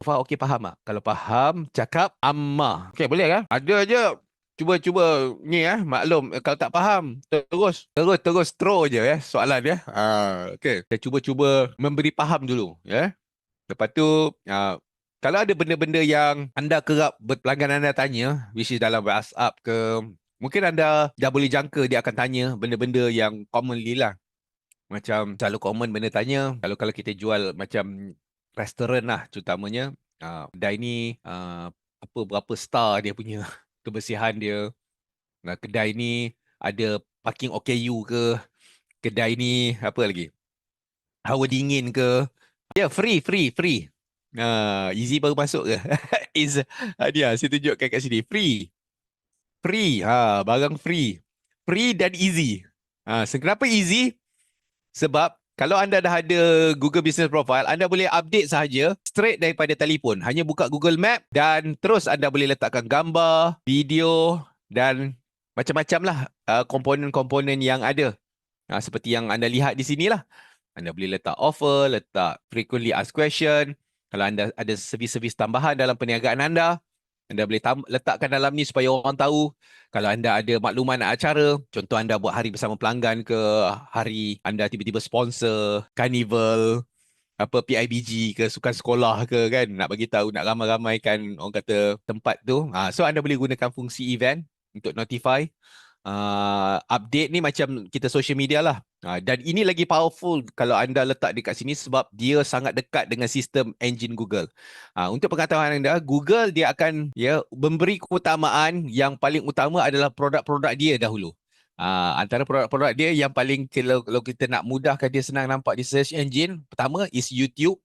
Okey, faham tak? Kalau faham, cakap amma. Okey, boleh kan? Ada je. Cuba ni maklum. Kalau tak faham, terus throw je soalan okey. Saya cuba memberi faham dulu Lepas tu kalau ada benda-benda yang anda kerap pelanggan anda tanya, which is dalam WhatsApp ke, mungkin anda dah boleh jangka dia akan tanya benda-benda yang commonly lah. Macam selalu common benda tanya, kalau kita jual macam restoran lah terutamanya, kedai ni berapa star dia punya kebersihan dia. Kedai ni ada parking OKU ke, kedai ni apa lagi, hawa dingin ke. Ya, free. Easy baru masuk ke? Is dia saya tunjukkan kat sini. Free. Barang free. Free dan easy. Kenapa easy? Sebab kalau anda dah ada Google Business Profile, anda boleh update sahaja straight daripada telefon. Hanya buka Google Map dan terus anda boleh letakkan gambar, video dan macam-macam lah komponen-komponen yang ada. Seperti yang anda lihat di sini lah. Anda boleh letak offer, letak frequently asked question. Kalau anda ada servis-servis tambahan dalam perniagaan anda boleh letakkan dalam ni supaya orang tahu. Kalau anda ada makluman acara, contoh anda buat hari bersama pelanggan ke, hari anda tiba-tiba sponsor, carnival, PIBG ke, sukan sekolah ke kan, nak bagi tahu, nak ramai-ramaikan orang kata tempat tu. So anda boleh gunakan fungsi event untuk notify. Update ni macam kita social media lah. Dan ini lagi powerful kalau anda letak dekat sini sebab dia sangat dekat dengan sistem engine Google. Untuk pengetahuan anda, Google dia akan memberi keutamaan yang paling utama adalah produk-produk dia dahulu. Antara produk-produk dia yang paling, kalau kita nak mudahkan dia senang nampak di search engine, pertama is YouTube.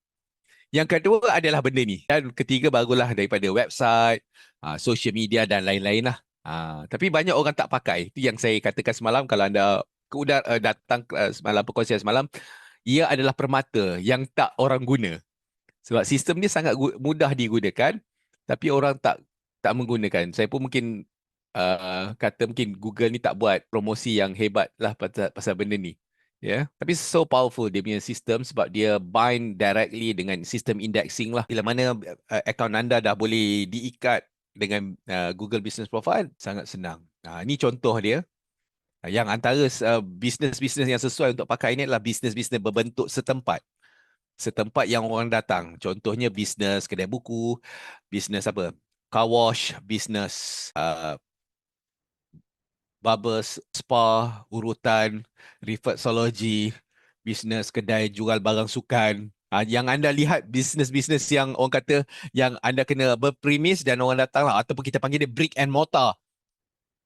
Yang kedua adalah benda ni. Dan ketiga barulah daripada website, social media dan lain-lain lah. Tapi banyak orang tak pakai. Itu yang saya katakan semalam, kalau anda datang semalam, perkongsian semalam, ia adalah permata yang tak orang guna. Sebab sistem ni sangat mudah digunakan, tapi orang tak menggunakan. Saya pun mungkin kata mungkin Google ni tak buat promosi yang hebat lah pasal benda ni. Tapi so powerful dia punya sistem sebab dia bind directly dengan sistem indexing lah. Bila mana akaun anda dah boleh diikat dengan Google Business Profile, sangat senang. Ini contoh dia. Yang antara bisnes-bisnes yang sesuai untuk pakai ini adalah bisnes-bisnes berbentuk setempat. Setempat yang orang datang. Contohnya bisnes kedai buku, bisnes car wash, bisnes barbers, spa, urutan, reflexology, bisnes kedai jual barang sukan. Yang anda lihat bisnes-bisnes yang orang kata yang anda kena berpremis dan orang datang lah, ataupun kita panggil dia brick and mortar,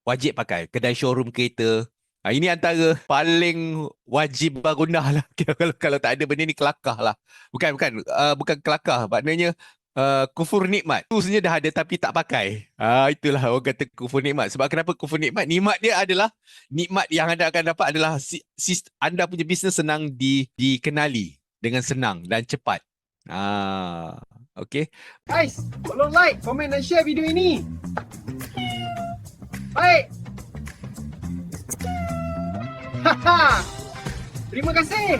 wajib pakai. Kedai showroom kereta. Ini antara paling wajib berguna lah. Kalau tak ada benda ni kelakar lah. Bukan kelakar. Maknanya kufur nikmat. Tu sebenarnya dah ada tapi tak pakai. Itulah orang kata kufur nikmat. Sebab kenapa kufur nikmat? Nikmat dia adalah, nikmat yang anda akan dapat adalah anda punya bisnes senang dikenali dengan senang dan cepat. Okay. Guys, tolong like, komen dan share video ini. Baik. Haha. Terima kasih.